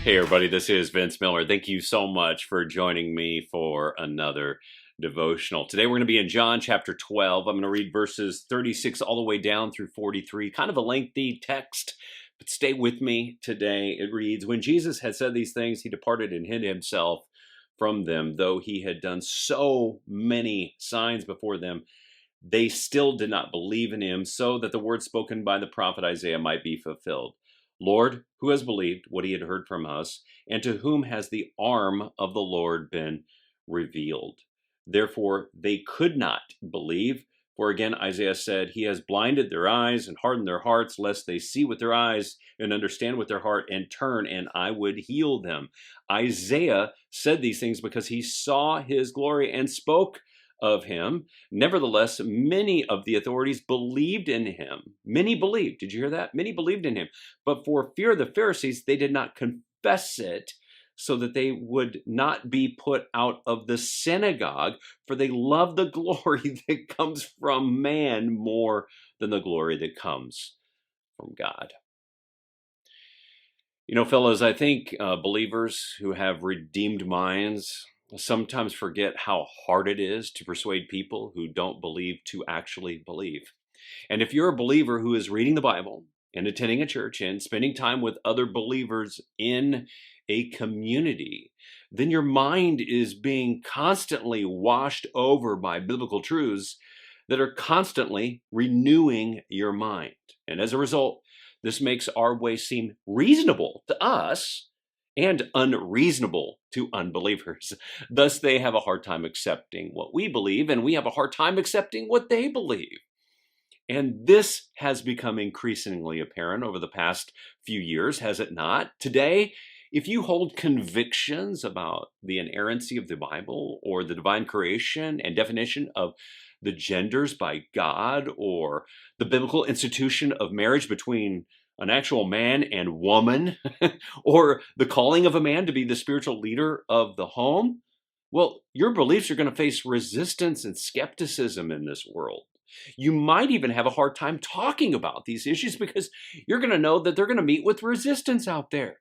Hey everybody, this is Vince Miller. Thank you so much for joining me for another devotional. Today we're going to be in John chapter 12. I'm going to read verses 36 all the way down through 43. Kind of a lengthy text, but stay with me today. It reads, "When Jesus had said these things, he departed and hid himself from them. Though he had done so many signs before them, they still did not believe in him, so that the word spoken by the prophet Isaiah might be fulfilled. Lord, who has believed what he had heard from us, and to whom has the arm of the Lord been revealed?" Therefore, they could not believe. For again, Isaiah said, "He has blinded their eyes and hardened their hearts, lest they see with their eyes and understand with their heart and turn, and I would heal them." Isaiah said these things because he saw his glory and spoke of him. Nevertheless, many of the authorities believed in him. Many believed. Did you hear that? Many believed in him. But for fear of the Pharisees, they did not confess it, so that they would not be put out of the synagogue, for they love the glory that comes from man more than the glory that comes from God. You know, fellas, I think believers who have redeemed minds sometimes forget how hard it is to persuade people who don't believe to actually believe. And if you're a believer who is reading the Bible and attending a church and spending time with other believers in a community, then your mind is being constantly washed over by biblical truths that are constantly renewing your mind. And as a result, this makes our way seem reasonable to us and unreasonable to unbelievers. Thus, they have a hard time accepting what we believe, and we have a hard time accepting what they believe. And this has become increasingly apparent over the past few years, has it not? Today, if you hold convictions about the inerrancy of the Bible or the divine creation and definition of the genders by God, or the biblical institution of marriage between an actual man and woman, or the calling of a man to be the spiritual leader of the home, well, your beliefs are going to face resistance and skepticism in this world. You might even have a hard time talking about these issues because you're going to know that they're going to meet with resistance out there.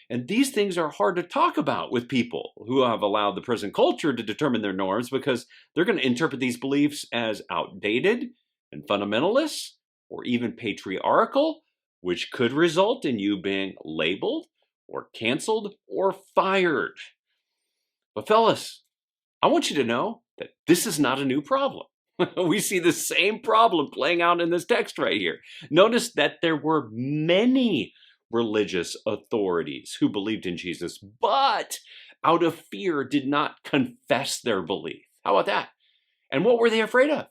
And these things are hard to talk about with people who have allowed the present culture to determine their norms, because they're going to interpret these beliefs as outdated and fundamentalist or even patriarchal, which could result in you being labeled or canceled or fired. But fellas, I want you to know that this is not a new problem. We see the same problem playing out in this text right here. Notice that there were many religious authorities who believed in Jesus, but out of fear did not confess their belief. How about that? And what were they afraid of?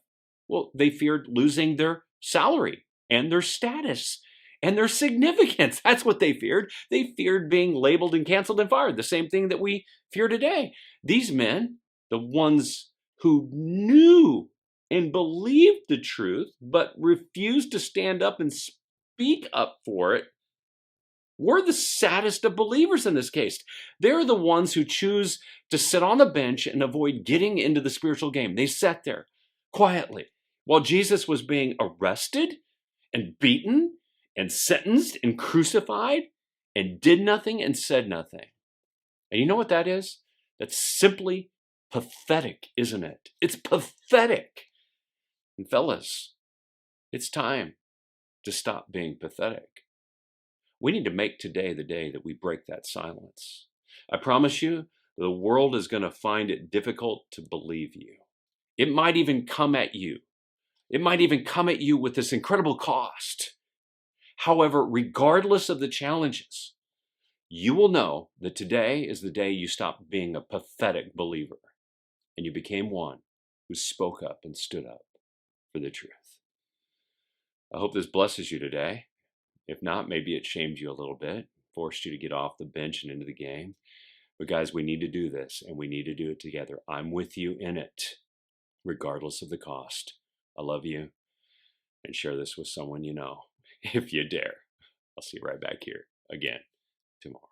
Well, they feared losing their salary and their status and their significance. That's what they feared. They feared being labeled and canceled and fired, the same thing that we fear today. These men, the ones who knew and believed the truth, but refused to stand up and speak up for it, we're the saddest of believers in this case. They're the ones who choose to sit on the bench and avoid getting into the spiritual game. They sat there quietly while Jesus was being arrested and beaten and sentenced and crucified, and did nothing and said nothing. And you know what that is? That's simply pathetic, isn't it? It's pathetic. And fellas, it's time to stop being pathetic. We need to make today the day that we break that silence. I promise you, the world is going to find it difficult to believe you. It might even come at you. It might even come at you with this incredible cost. However, regardless of the challenges, you will know that today is the day you stopped being a pathetic believer and you became one who spoke up and stood up for the truth. I hope this blesses you today. If not, maybe it shamed you a little bit, forced you to get off the bench and into the game. But guys, we need to do this, and we need to do it together. I'm with you in it, regardless of the cost. I love you, and share this with someone you know, if you dare. I'll see you right back here again tomorrow.